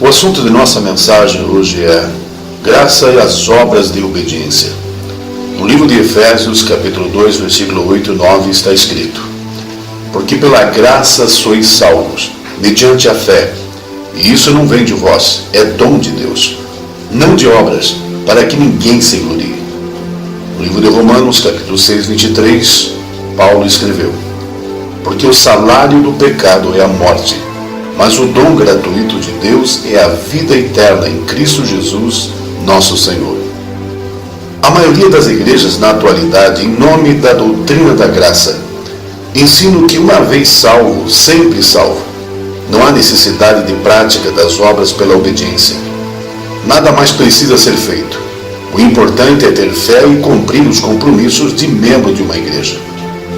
O assunto de nossa mensagem hoje é graça e as obras de obediência. No livro de Efésios, capítulo 2, versículo 8 e 9, está escrito: Porque pela graça sois salvos, mediante a fé, e isso não vem de vós, é dom de Deus, não de obras, para que ninguém se glorie. No livro de Romanos, capítulo 6, 23, Paulo escreveu: Porque o salário do pecado é a morte, mas o dom gratuito de Deus é a vida eterna em Cristo Jesus, nosso Senhor. A maioria das igrejas na atualidade, em nome da doutrina da graça, ensinam que uma vez salvo, sempre salvo. Não há necessidade de prática das obras pela obediência. Nada mais precisa ser feito. O importante é ter fé e cumprir os compromissos de membro de uma igreja.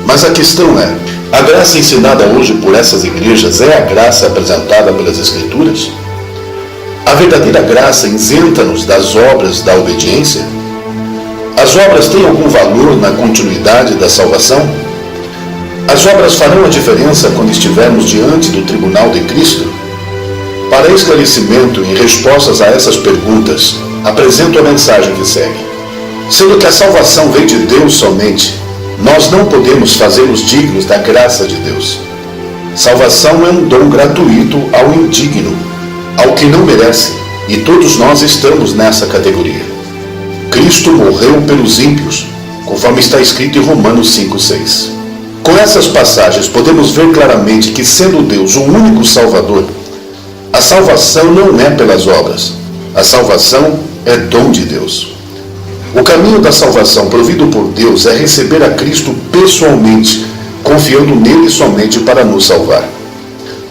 Mas a questão é, a graça ensinada hoje por essas igrejas é a graça apresentada pelas Escrituras? A verdadeira graça isenta-nos das obras da obediência? As obras têm algum valor na continuidade da salvação? As obras farão a diferença quando estivermos diante do tribunal de Cristo? Para esclarecimento e respostas a essas perguntas, apresento a mensagem que segue. Sendo que a salvação vem de Deus somente, nós não podemos fazê-los dignos da graça de Deus. Salvação é um dom gratuito ao indigno, ao que não merece, e todos nós estamos nessa categoria. Cristo morreu pelos ímpios, conforme está escrito em Romanos 5:6. Com essas passagens podemos ver claramente que, sendo Deus o único Salvador, a salvação não é pelas obras, a salvação é dom de Deus. O caminho da salvação provido por Deus é receber a Cristo pessoalmente, confiando nele somente para nos salvar.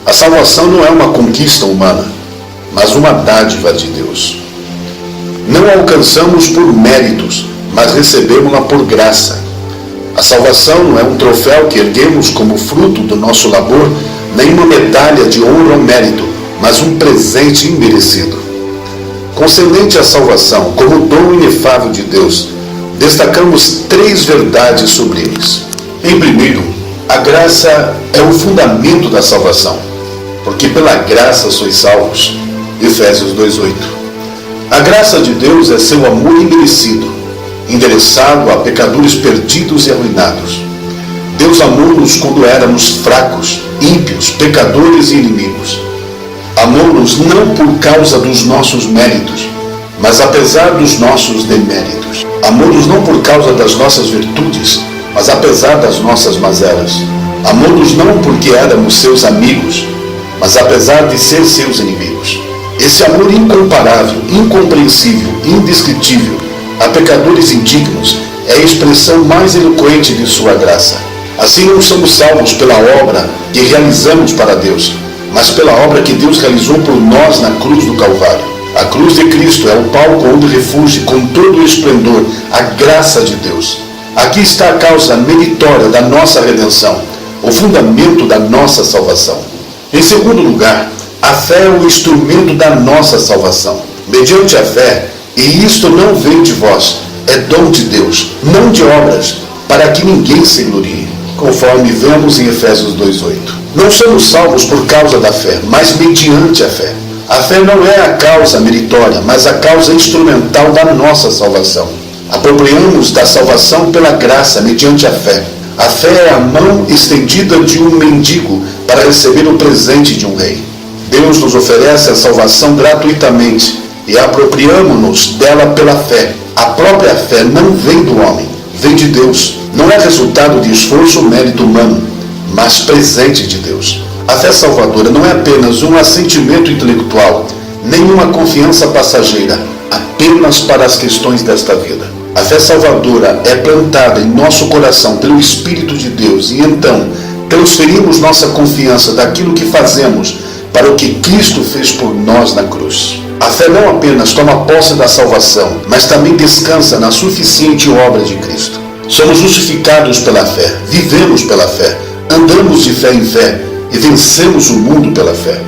A salvação não é uma conquista humana, mas uma dádiva de Deus. Não a alcançamos por méritos, mas recebemos-la por graça. A salvação não é um troféu que erguemos como fruto do nosso labor, nem uma medalha de honra ou mérito, mas um presente imerecido. Concernente à salvação, como dom inefável de Deus, destacamos 3 verdades sublimes. Em primeiro, a graça é o fundamento da salvação, porque pela graça sois salvos. Efésios 2:8. A graça de Deus é seu amor imerecido, endereçado a pecadores perdidos e arruinados. Deus amou-nos quando éramos fracos, ímpios, pecadores e inimigos. Amou-nos não por causa dos nossos méritos, mas apesar dos nossos deméritos. Amou-nos não por causa das nossas virtudes, mas apesar das nossas mazelas. Amou-nos não porque éramos seus amigos, mas apesar de ser seus inimigos. Esse amor incomparável, incompreensível, indescritível a pecadores indignos é a expressão mais eloquente de sua graça. Assim não somos salvos pela obra que realizamos para Deus, mas pela obra que Deus realizou por nós na cruz do Calvário. A cruz de Cristo é o palco onde refulge com todo o esplendor a graça de Deus. Aqui está a causa meritória da nossa redenção, o fundamento da nossa salvação. Em segundo lugar, a fé é o instrumento da nossa salvação. Mediante a fé, e isto não vem de vós, é dom de Deus, não de obras, para que ninguém se glorie, conforme vemos em Efésios 2:8. Não somos salvos por causa da fé, mas mediante a fé. A fé não é a causa meritória, mas a causa instrumental da nossa salvação. Apropriamos da salvação pela graça, mediante a fé. A fé é a mão estendida de um mendigo para receber o presente de um rei. Deus nos oferece a salvação gratuitamente e apropriamo-nos dela pela fé. A própria fé não vem do homem, vem de Deus. Não é resultado de esforço ou mérito humano, mas presente de Deus. A fé salvadora não é apenas um assentimento intelectual, nem uma confiança passageira, apenas para as questões desta vida. A fé salvadora é plantada em nosso coração pelo Espírito de Deus e então transferimos nossa confiança daquilo que fazemos para o que Cristo fez por nós na cruz. A fé não apenas toma posse da salvação, mas também descansa na suficiente obra de Cristo. Somos justificados pela fé, vivemos pela fé, andamos de fé em fé e vencemos o mundo pela fé.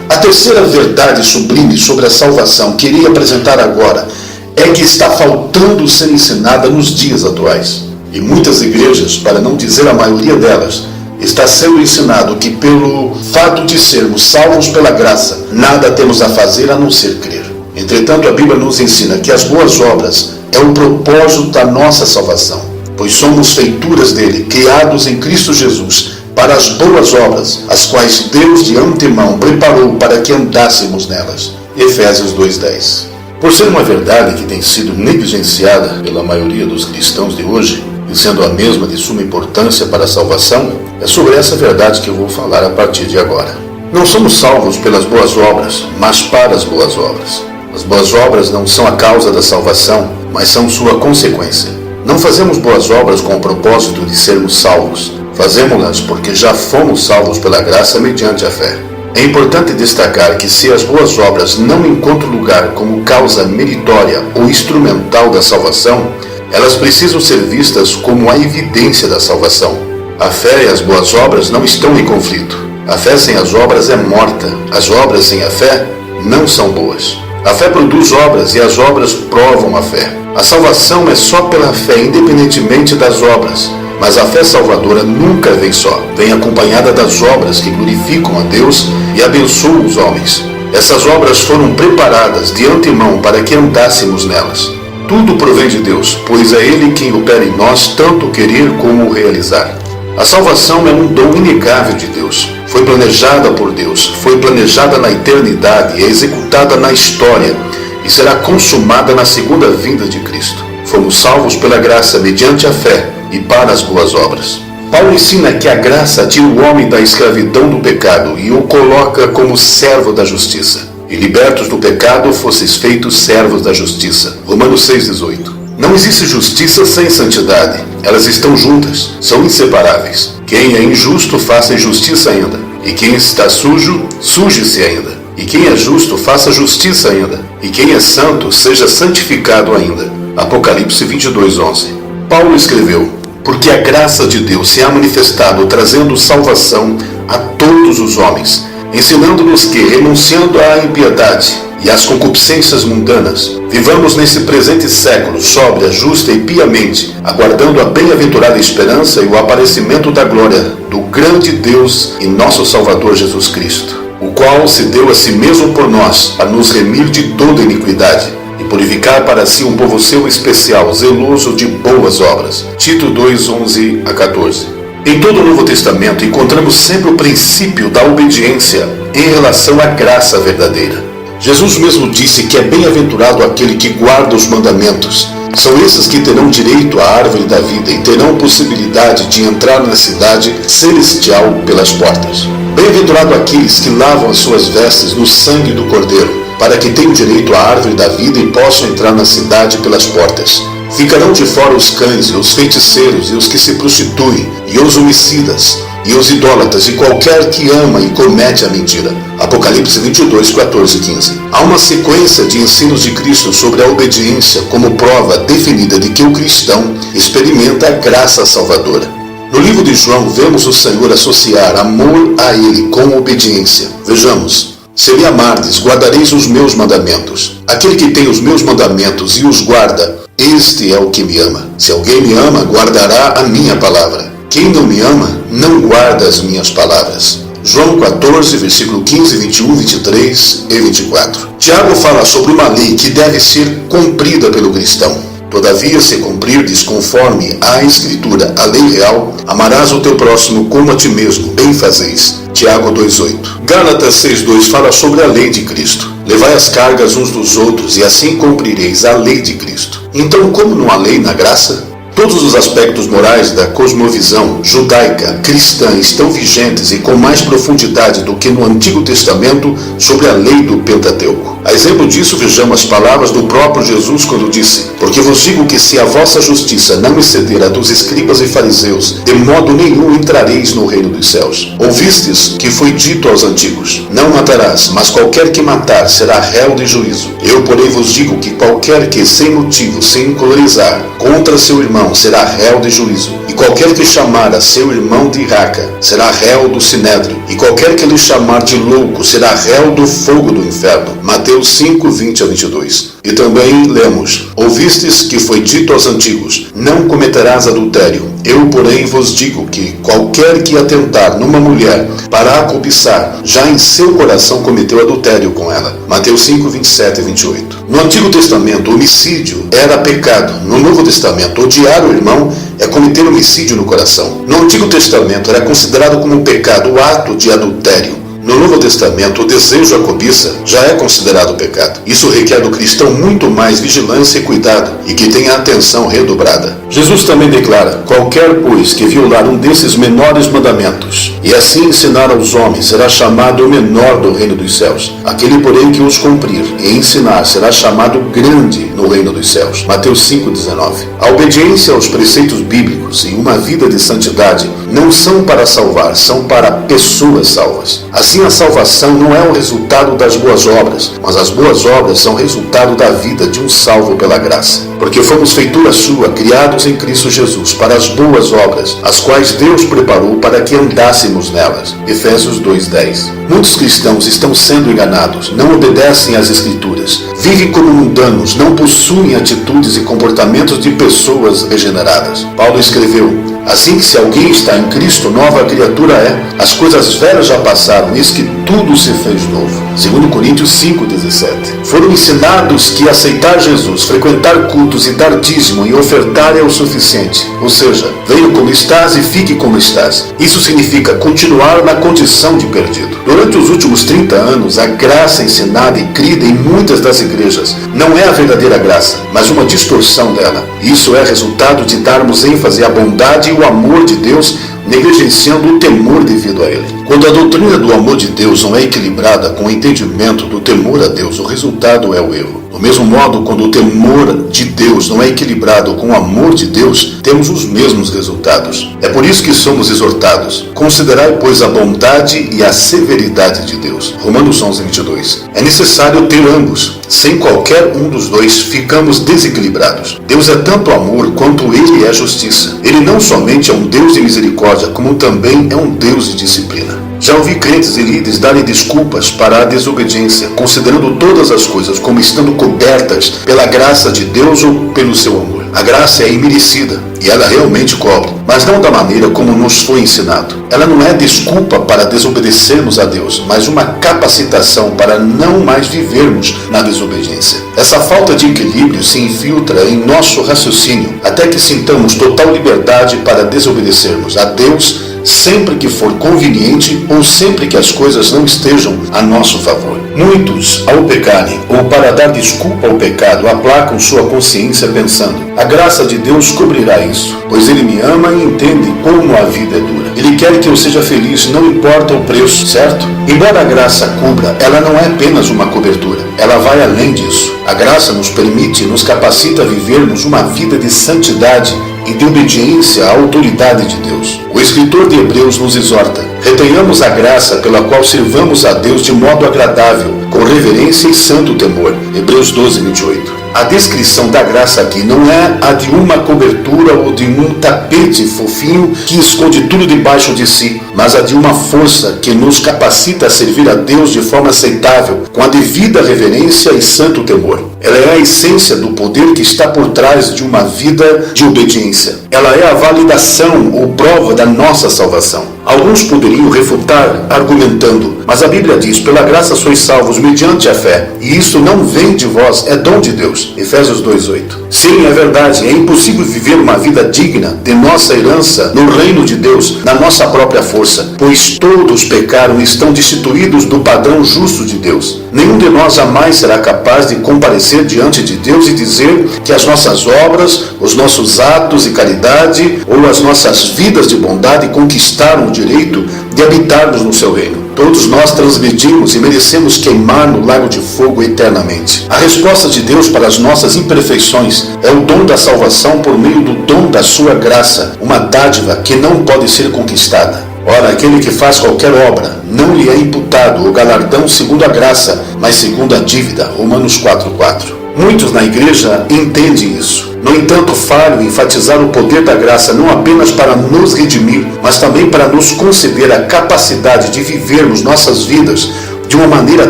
A terceira verdade sublime sobre a salvação que irei apresentar agora é que está faltando ser ensinada nos dias atuais. E muitas igrejas, para não dizer a maioria delas, está sendo ensinado que pelo fato de sermos salvos pela graça, nada temos a fazer a não ser crer. Entretanto, a Bíblia nos ensina que as boas obras é o propósito da nossa salvação, pois somos feituras dele, criados em Cristo Jesus, para as boas obras, as quais Deus de antemão preparou para que andássemos nelas. Efésios 2:10. Por ser uma verdade que tem sido negligenciada pela maioria dos cristãos de hoje, e sendo a mesma de suma importância para a salvação, é sobre essa verdade que eu vou falar a partir de agora. Não somos salvos pelas boas obras, mas para as boas obras. As boas obras não são a causa da salvação, mas são sua consequência. Não fazemos boas obras com o propósito de sermos salvos. Fazemos-las porque já fomos salvos pela graça mediante a fé. É importante destacar que se as boas obras não encontram lugar como causa meritória ou instrumental da salvação, elas precisam ser vistas como a evidência da salvação. A fé e as boas obras não estão em conflito. A fé sem as obras é morta. As obras sem a fé não são boas. A fé produz obras e as obras provam a fé. A salvação é só pela fé, independentemente das obras. Mas a fé salvadora nunca vem só. Vem acompanhada das obras que glorificam a Deus e abençoam os homens. Essas obras foram preparadas de antemão para que andássemos nelas. Tudo provém de Deus, pois é Ele quem opera em nós tanto querer como realizar. A salvação é um dom inegável de Deus. Foi planejada por Deus, foi planejada na eternidade e é executada na história e será consumada na segunda vinda de Cristo. Fomos salvos pela graça mediante a fé e para as boas obras. Paulo ensina que a graça tira o homem da escravidão do pecado e o coloca como servo da justiça. E libertos do pecado, fosseis feitos servos da justiça. Romanos 6,18. Não existe justiça sem santidade. Elas estão juntas, são inseparáveis. Quem é injusto, faça injustiça ainda. E quem está sujo, suje-se ainda. E quem é justo, faça justiça ainda. E quem é santo, seja santificado ainda. Apocalipse 22:11. Paulo escreveu: porque a graça de Deus se há manifestado, trazendo salvação a todos os homens, ensinando-nos que, renunciando à impiedade e às concupiscências mundanas, vivamos nesse presente século sóbria, justa e piamente, aguardando a bem-aventurada esperança e o aparecimento da glória do grande Deus e nosso Salvador Jesus Cristo, o qual se deu a si mesmo por nós, a nos remir de toda iniquidade e purificar para si um povo seu especial, zeloso de boas obras. Tito 2:11-14. Em todo o Novo Testamento encontramos sempre o princípio da obediência em relação à graça verdadeira. Jesus mesmo disse que é bem-aventurado aquele que guarda os mandamentos. São esses que terão direito à árvore da vida e terão possibilidade de entrar na cidade celestial pelas portas. Bem-aventurado aqueles que lavam as suas vestes no sangue do Cordeiro, para que tenham direito à árvore da vida e possam entrar na cidade pelas portas. Ficarão de fora os cães, e os feiticeiros, e os que se prostituem, e os homicidas, e os idólatras, e qualquer que ama e comete a mentira. Apocalipse 22:14-15. Há uma sequência de ensinos de Cristo sobre a obediência como prova definida de que o cristão experimenta a graça salvadora. No livro de João, vemos o Senhor associar amor a Ele com obediência. Vejamos: se me amardes, guardareis os meus mandamentos. Aquele que tem os meus mandamentos e os guarda, este é o que me ama. Se alguém me ama, guardará a minha palavra. Quem não me ama, não guarda as minhas palavras. João 14, versículo 15, 21, 23 e 24. Tiago fala sobre uma lei que deve ser cumprida pelo cristão. Todavia, se cumprirdes conforme a Escritura, a lei real, amarás o teu próximo como a ti mesmo, bem fazeis. Tiago 2:8. Gálatas 6:2 fala sobre a lei de Cristo. Levai as cargas uns dos outros e assim cumprireis a lei de Cristo. Então, como não há lei na graça? Todos os aspectos morais da cosmovisão judaica cristã estão vigentes e com mais profundidade do que no Antigo Testamento sobre a lei do Pentateuco. A exemplo disso, vejamos as palavras do próprio Jesus quando disse: porque vos digo que se a vossa justiça não exceder a dos escribas e fariseus, de modo nenhum entrareis no reino dos céus. Ouvistes que foi dito aos antigos: não matarás, mas qualquer que matar será réu de juízo. Eu, porém, vos digo que qualquer que, sem motivo, sem encolerizar, contra seu irmão, será réu de juízo. E qualquer que chamar a seu irmão de raca, será réu do sinédrio. E qualquer que lhe chamar de louco, será réu do fogo do inferno. Mateus 5, 20-22. E também lemos: ouvistes que foi dito aos antigos: não cometerás adultério. Eu, porém, vos digo que qualquer que atentar numa mulher para a cobiçar, já em seu coração cometeu adultério com ela. Mateus 5, 27 e 28. No Antigo Testamento, homicídio era pecado. No Novo Testamento, odiar o irmão é cometer homicídio no coração. No Antigo Testamento, era considerado como pecado o ato de adultério. No Novo Testamento, o desejo à cobiça já é considerado pecado. Isso requer do cristão muito mais vigilância e cuidado, e que tenha atenção redobrada. Jesus também declara: qualquer, pois, que violar um desses menores mandamentos, e assim ensinar aos homens, será chamado o menor do reino dos céus. Aquele, porém, que os cumprir e ensinar, será chamado grande no reino dos céus. Mateus 5,19. A obediência aos preceitos bíblicos e uma vida de santidade não são para salvar, são para pessoas salvas. Assim, a salvação não é o resultado das boas obras, mas as boas obras são resultado da vida de um salvo pela graça. Porque fomos feitura sua, criados em Cristo Jesus, para as boas obras, as quais Deus preparou para que andássemos nelas. Efésios 2,10. Muitos cristãos estão sendo enganados, não obedecem às Escrituras, vivem como mundanos, não possuem atitudes e comportamentos de pessoas regeneradas. Paulo escreveu: assim que se alguém está em Cristo, nova criatura é. As coisas velhas já passaram, eis que tudo se fez novo. 2 Coríntios 5,17. Foram ensinados que aceitar Jesus, frequentar cultos e dar dízimo e ofertar é o suficiente. Ou seja, venha como estás e fique como estás. Isso significa continuar na condição de perdido. Durante os últimos 30 anos, a graça ensinada e crida em muitas das igrejas não é a verdadeira graça, mas uma distorção dela. Isso é resultado de darmos ênfase à bondade e o amor de Deus, negligenciando o temor devido a ele. Quando a doutrina do amor de Deus não é equilibrada com o entendimento do temor a Deus, o resultado é o erro. Do mesmo modo, quando o temor de Deus não é equilibrado com o amor de Deus, temos os mesmos resultados. É por isso que somos exortados: considerai, pois, a bondade e a severidade de Deus. Romanos 11:22. É necessário ter ambos. Sem qualquer um dos dois, ficamos desequilibrados. Deus é tanto amor quanto Ele é justiça. Ele não somente é um Deus de misericórdia, como também é um Deus de disciplina. Já ouvi crentes e líderes darem desculpas para a desobediência, considerando todas as coisas como estando cobertas pela graça de Deus ou pelo seu amor. A graça é imerecida e ela realmente cobre, mas não da maneira como nos foi ensinado. Ela não é desculpa para desobedecermos a Deus, mas uma capacitação para não mais vivermos na desobediência. Essa falta de equilíbrio se infiltra em nosso raciocínio, até que sintamos total liberdade para desobedecermos a Deus sempre que for conveniente ou sempre que as coisas não estejam a nosso favor. Muitos, ao pecarem ou para dar desculpa ao pecado, aplacam sua consciência pensando: a graça de Deus cobrirá isso, pois Ele me ama e entende como a vida é dura. Ele quer que eu seja feliz, não importa o preço, certo? Embora a graça cubra, ela não é apenas uma cobertura, ela vai além disso. A graça nos permite e nos capacita a vivermos uma vida de santidade e de obediência à autoridade de Deus. O escritor de Hebreus nos exorta: retenhamos a graça pela qual servamos a Deus de modo agradável, com reverência e santo temor. Hebreus 12:28. A descrição da graça aqui não é a de uma cobertura ou de um tapete fofinho que esconde tudo debaixo de si, mas a de uma força que nos capacita a servir a Deus de forma aceitável, com a devida reverência e santo temor. Ela é a essência do poder que está por trás de uma vida de obediência. Ela é a validação ou prova da nossa salvação. Alguns poderiam refutar argumentando: mas a Bíblia diz: pela graça sois salvos mediante a fé, e isso não vem de vós, é dom de Deus. Efésios 2:8. Sim, é verdade, é impossível viver uma vida digna de nossa herança no reino de Deus, na nossa própria força, pois todos pecaram e estão destituídos do padrão justo de Deus. Nenhum de nós jamais será capaz de comparecer diante de Deus e dizer que as nossas obras, os nossos atos de caridade ou as nossas vidas de bondade conquistaram o direito de habitarmos no seu reino. Todos nós transgredimos e merecemos queimar no lago de fogo eternamente. A resposta de Deus para as nossas imperfeições é o dom da salvação por meio do dom da sua graça, uma dádiva que não pode ser conquistada. Ora, aquele que faz qualquer obra, não lhe é imputado o galardão segundo a graça, mas segundo a dívida. Romanos 4:4. Muitos na igreja entendem isso. No entanto, falho enfatizar o poder da graça não apenas para nos redimir, mas também para nos conceder a capacidade de vivermos nossas vidas de uma maneira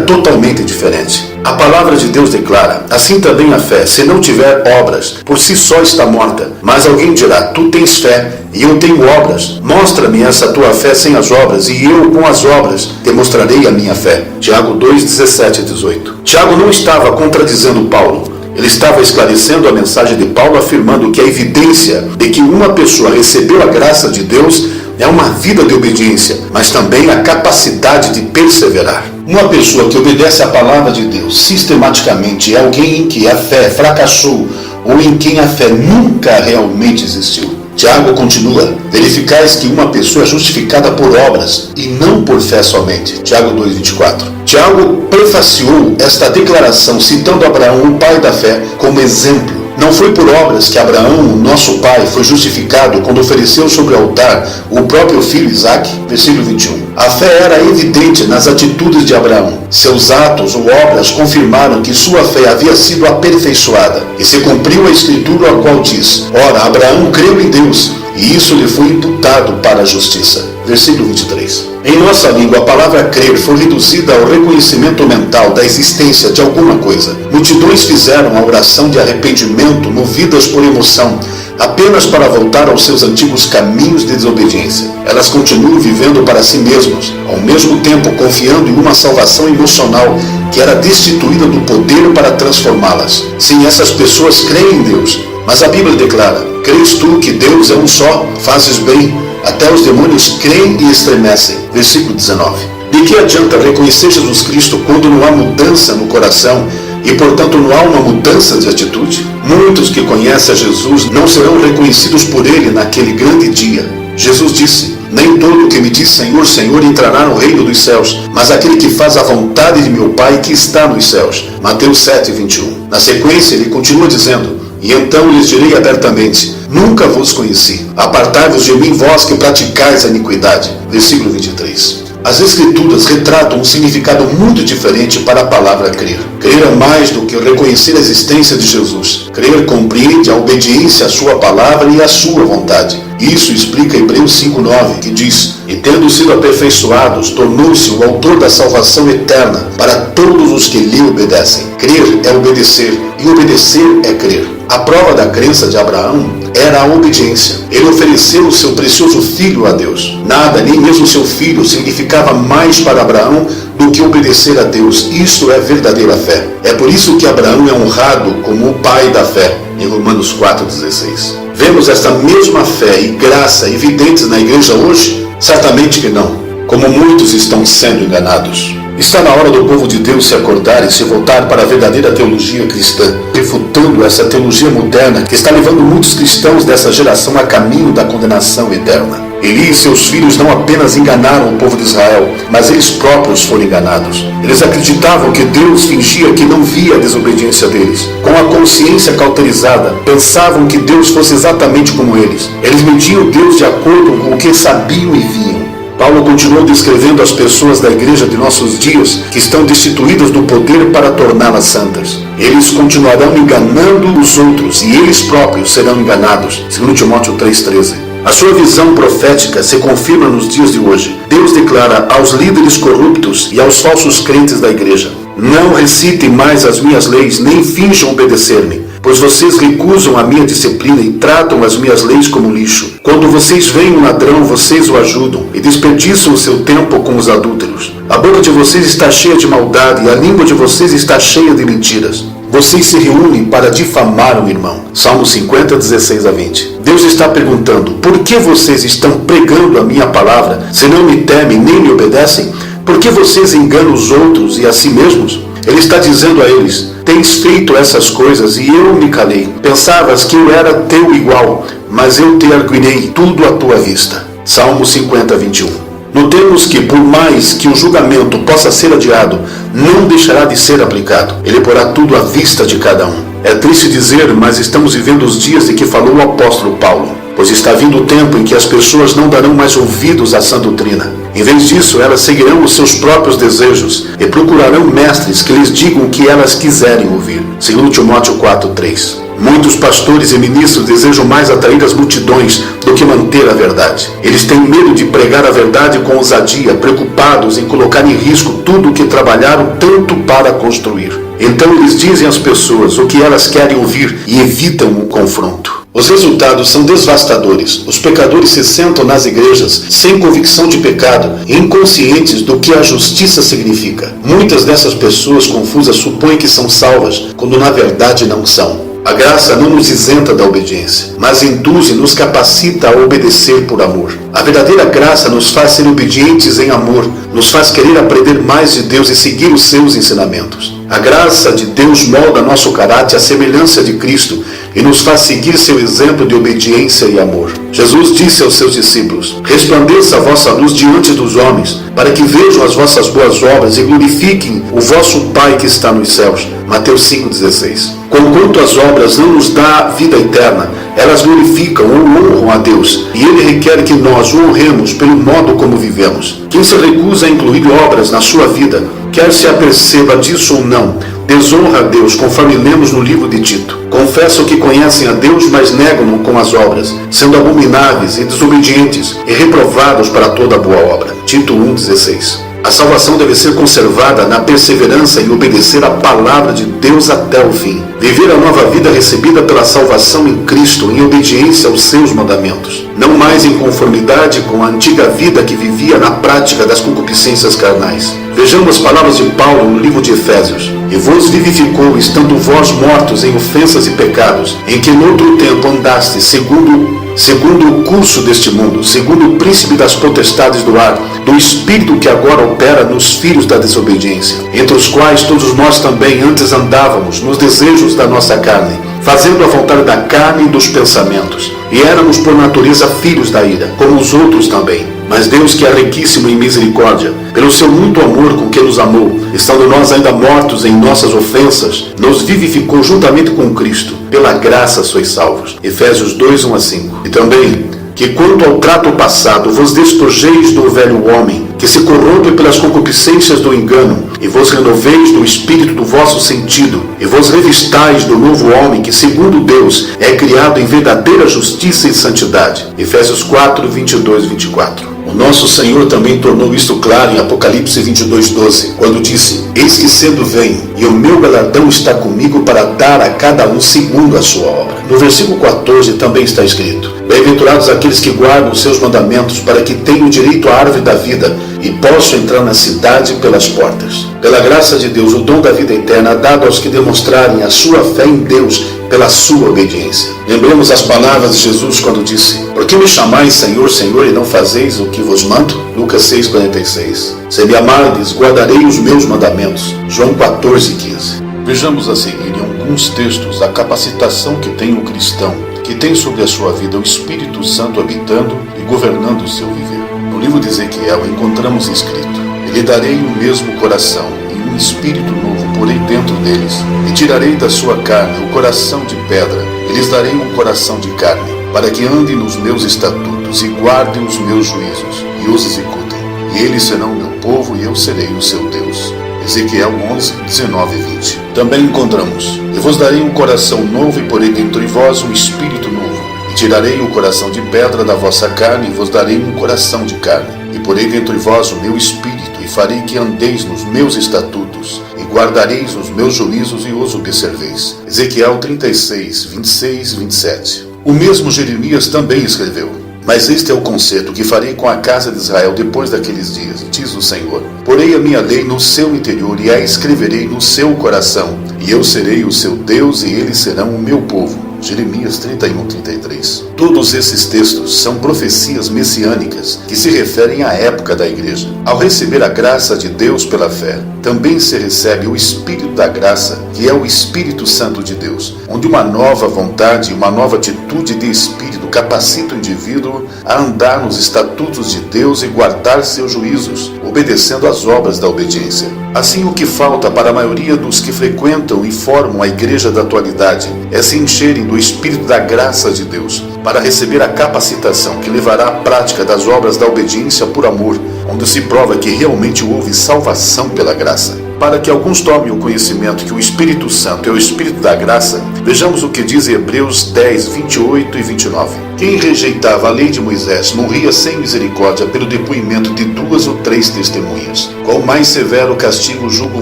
totalmente diferente. A palavra de Deus declara: assim também a fé, se não tiver obras, por si só está morta. Mas alguém dirá: tu tens fé e eu tenho obras. Mostra-me essa tua fé sem as obras, e eu com as obras demonstrarei a minha fé. Tiago 2, 17 e 18. Tiago não estava contradizendo Paulo. Ele estava esclarecendo a mensagem de Paulo, afirmando que a evidência de que uma pessoa recebeu a graça de Deus é uma vida de obediência, mas também a capacidade de perseverar. Uma pessoa que obedece à palavra de Deus sistematicamente é alguém em que a fé fracassou ou em quem a fé nunca realmente existiu. Tiago continua: verificais que uma pessoa é justificada por obras e não por fé somente. Tiago 2,24. Tiago prefaciou esta declaração citando Abraão, o pai da fé, como exemplo. Não foi por obras que Abraão, nosso pai, foi justificado quando ofereceu sobre o altar o próprio filho Isaque. Versículo 21. A fé era evidente nas atitudes de Abraão. Seus atos ou obras confirmaram que sua fé havia sido aperfeiçoada. E se cumpriu a escritura, a qual diz: ora, Abraão creu em Deus, e isso lhe foi imputado para a justiça. Versículo 23. Em nossa língua, a palavra crer foi reduzida ao reconhecimento mental da existência de alguma coisa. Multidões fizeram a oração de arrependimento, movidas por emoção, apenas para voltar aos seus antigos caminhos de desobediência. Elas continuam vivendo para si mesmas, ao mesmo tempo confiando em uma salvação emocional que era destituída do poder para transformá-las. Sim, essas pessoas creem em Deus, mas a Bíblia declara: crês tu que Deus é um só? Fazes bem. Até os demônios creem e estremecem. Versículo 19. De que adianta reconhecer Jesus Cristo quando não há mudança no coração e, portanto, não há uma mudança de atitude? Muitos que conhecem a Jesus não serão reconhecidos por Ele naquele grande dia. Jesus disse: nem todo que me diz Senhor, Senhor entrará no reino dos céus, mas aquele que faz a vontade de meu Pai que está nos céus. Mateus 7, 21. Na sequência, ele continua dizendo: e então lhes direi abertamente: nunca vos conheci. Apartai-vos de mim, vós que praticais a iniquidade. Versículo 23. As Escrituras retratam um significado muito diferente para a palavra crer. Crer é mais do que reconhecer a existência de Jesus. Crer compreende a obediência à sua palavra e à sua vontade. Isso explica Hebreus 5,9, que diz: e tendo sido aperfeiçoados, tornou-se o autor da salvação eterna para todos os que lhe obedecem. Crer é obedecer, e obedecer é crer. A prova da crença de Abraão era a obediência. Ele ofereceu o seu precioso filho a Deus. Nada, nem mesmo seu filho, significava mais para Abraão do que obedecer a Deus. Isso é verdadeira fé. É por isso que Abraão é honrado como o pai da fé, em Romanos 4,16. Vemos esta mesma fé e graça evidentes na igreja hoje? Certamente que não. Como muitos estão sendo enganados. Está na hora do povo de Deus se acordar e se voltar para a verdadeira teologia cristã, refutando essa teologia moderna que está levando muitos cristãos dessa geração a caminho da condenação eterna. Eli e seus filhos não apenas enganaram o povo de Israel, mas eles próprios foram enganados. Eles acreditavam que Deus fingia que não via a desobediência deles. Com a consciência cauterizada, pensavam que Deus fosse exatamente como eles. Eles mediam Deus de acordo com o que sabiam e viam. Paulo continuou descrevendo as pessoas da igreja de nossos dias que estão destituídas do poder para torná-las santas. Eles continuarão enganando os outros e eles próprios serão enganados. 2 Timóteo 3,13. A sua visão profética se confirma nos dias de hoje. Deus declara aos líderes corruptos e aos falsos crentes da igreja: não recitem mais as minhas leis, nem finjam obedecer-me, pois vocês recusam a minha disciplina e tratam as minhas leis como lixo. Quando vocês veem um ladrão, vocês o ajudam e desperdiçam o seu tempo com os adúlteros. A boca de vocês está cheia de maldade e a língua de vocês está cheia de mentiras. Vocês se reúnem para difamar um irmão. Salmo 50, 16 a 20. Deus está perguntando: por que vocês estão pregando a minha palavra, se não me temem nem me obedecem? Por que vocês enganam os outros e a si mesmos? Ele está dizendo a eles: tens feito essas coisas e eu me calei. Pensavas que eu era teu igual, mas eu te arguirei tudo à tua vista. Salmo 50, 21. Notemos que, por mais que o julgamento possa ser adiado, não deixará de ser aplicado. Ele porá tudo à vista de cada um. É triste dizer, mas estamos vivendo os dias de que falou o apóstolo Paulo. Pois está vindo o tempo em que as pessoas não darão mais ouvidos à sã doutrina. Em vez disso, elas seguirão os seus próprios desejos e procurarão mestres que lhes digam o que elas quiserem ouvir. 2 Timóteo 4,3. Muitos pastores e ministros desejam mais atrair as multidões do que manter a verdade. Eles têm medo de pregar a verdade com ousadia, preocupados em colocar em risco tudo o que trabalharam tanto para construir. Então eles dizem às pessoas o que elas querem ouvir e evitam o confronto. Os resultados são devastadores. Os pecadores se sentam nas igrejas sem convicção de pecado e inconscientes do que a justiça significa. Muitas dessas pessoas confusas supõem que são salvas, quando na verdade não são. A graça não nos isenta da obediência, mas induz e nos capacita a obedecer por amor. A verdadeira graça nos faz ser obedientes em amor, nos faz querer aprender mais de Deus e seguir os seus ensinamentos. A graça de Deus molda nosso caráter à semelhança de Cristo e nos faz seguir seu exemplo de obediência e amor. Jesus disse aos seus discípulos: resplandeça a vossa luz diante dos homens, para que vejam as vossas boas obras e glorifiquem o vosso Pai que está nos céus. Mateus 5,16. Conquanto as obras não nos dão vida eterna, elas glorificam ou honram a Deus, e Ele requer que nós o honremos pelo modo como vivemos. Quem se recusa a incluir obras na sua vida, quer se aperceba disso ou não, desonra a Deus, conforme lemos no livro de Tito. Confessam que conhecem a Deus, mas negam-no com as obras, sendo abomináveis e desobedientes e reprovados para toda boa obra. Tito 1,16. A salvação deve ser conservada na perseverança em obedecer a palavra de Deus até o fim. Viver a nova vida recebida pela salvação em Cristo em obediência aos seus mandamentos. Não mais em conformidade com a antiga vida que vivia na prática das concupiscências carnais. Vejamos as palavras de Paulo no livro de Efésios. E vos vivificou, estando vós mortos em ofensas e pecados, em que noutro tempo andastes, segundo o curso deste mundo, segundo o príncipe das potestades do ar, do espírito que agora opera nos filhos da desobediência, entre os quais todos nós também antes andávamos nos desejos da nossa carne, fazendo a vontade da carne e dos pensamentos, e éramos por natureza filhos da ira, como os outros também. Mas Deus, que é riquíssimo em misericórdia, pelo seu muito amor com que nos amou, estando nós ainda mortos em nossas ofensas, nos vivificou juntamente com Cristo. Pela graça sois salvos. Efésios 2, 1-5. E também, que quanto ao trato passado, vos despojeis do velho homem, que se corrompe pelas concupiscências do engano, e vos renoveis do espírito do vosso sentido, e vos revistais do novo homem, que segundo Deus é criado em verdadeira justiça e santidade. Efésios 4, 22, 24. O nosso Senhor também tornou isto claro em Apocalipse 22:12, quando disse: eis que cedo venho, e o meu galardão está comigo para dar a cada um segundo a sua obra. No versículo 14 também está escrito: bem-aventurados aqueles que guardam os seus mandamentos, para que tenham direito à árvore da vida e possam entrar na cidade pelas portas. Pela graça de Deus, o dom da vida eterna é dado aos que demonstrarem a sua fé em Deus pela sua obediência. Lembremos as palavras de Jesus quando disse: por que me chamais Senhor, Senhor, e não fazeis o que vos mando? Lucas 6,46. Se me amardes, guardarei os meus mandamentos. João 14,15. Vejamos a seguir em alguns textos a capacitação que tem o cristão, que tem sobre a sua vida o Espírito Santo habitando e governando o seu viver. No livro de Ezequiel encontramos escrito: e lhe darei o mesmo coração, e um espírito novo porei dentro deles, e tirarei da sua carne o coração de pedra, e lhes darei um coração de carne, para que andem nos meus estatutos e guardem os meus juízos, e os executem. E eles serão o meu povo, e eu serei o seu Deus. Ezequiel 11, 19 e 20. Também encontramos: e vos darei um coração novo, e porei dentro de vós um espírito novo. E tirarei o coração de pedra da vossa carne, e vos darei um coração de carne. E porei dentro de vós o meu espírito, e farei que andeis nos meus estatutos, e guardareis os meus juízos, e os observeis. Ezequiel 36, 26 e 27. O mesmo Jeremias também escreveu: mas este é o concerto que farei com a casa de Israel depois daqueles dias, diz o Senhor. Porei a minha lei no seu interior e a escreverei no seu coração, e eu serei o seu Deus e eles serão o meu povo. Jeremias 31, 33. Todos esses textos são profecias messiânicas que se referem à época da igreja. Ao receber a graça de Deus pela fé, também se recebe o Espírito da graça, que é o Espírito Santo de Deus, onde uma nova vontade e uma nova atitude de espírito capacita o indivíduo a andar nos estatutos de Deus e guardar seus juízos, obedecendo às obras da obediência. Assim, o que falta para a maioria dos que frequentam e formam a igreja da atualidade é se encherem do Espírito da graça de Deus, para receber a capacitação que levará à prática das obras da obediência por amor, onde se prova que realmente houve salvação pela graça. Para que alguns tomem o conhecimento que o Espírito Santo é o Espírito da graça, vejamos o que diz Hebreus 10, 28 e 29. Quem rejeitava a lei de Moisés morria sem misericórdia pelo depoimento de 2 ou 3 testemunhas. Qual mais severo castigo julgo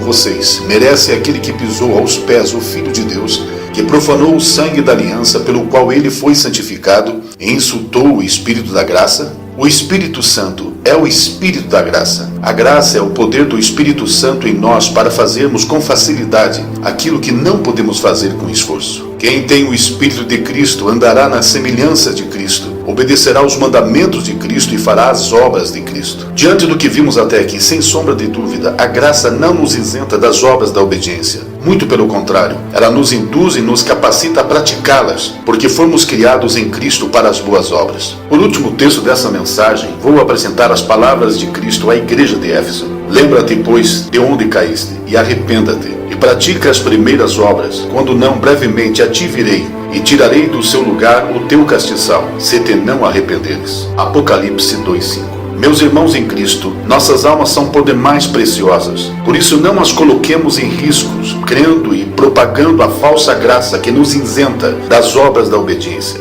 vocês? Merece aquele que pisou aos pés o Filho de Deus, que profanou o sangue da aliança pelo qual ele foi santificado e insultou o Espírito da graça? O Espírito Santo é o Espírito da graça. A graça é o poder do Espírito Santo em nós para fazermos com facilidade aquilo que não podemos fazer com esforço. Quem tem o Espírito de Cristo andará na semelhança de Cristo, obedecerá aos mandamentos de Cristo e fará as obras de Cristo. Diante do que vimos até aqui, sem sombra de dúvida, a graça não nos isenta das obras da obediência. Muito pelo contrário, ela nos induz e nos capacita a praticá-las, porque fomos criados em Cristo para as boas obras. Por último texto dessa mensagem, vou apresentar as palavras de Cristo à igreja de Éfeso. Lembra-te, pois, de onde caíste, e arrependa-te, e pratica as primeiras obras. Quando não, brevemente a ti virei, e tirarei do seu lugar o teu castiçal, se te não arrependeres. Apocalipse 2:5. Meus irmãos em Cristo, nossas almas são por demais preciosas. Por isso não as coloquemos em riscos, crendo e propagando a falsa graça que nos isenta das obras da obediência.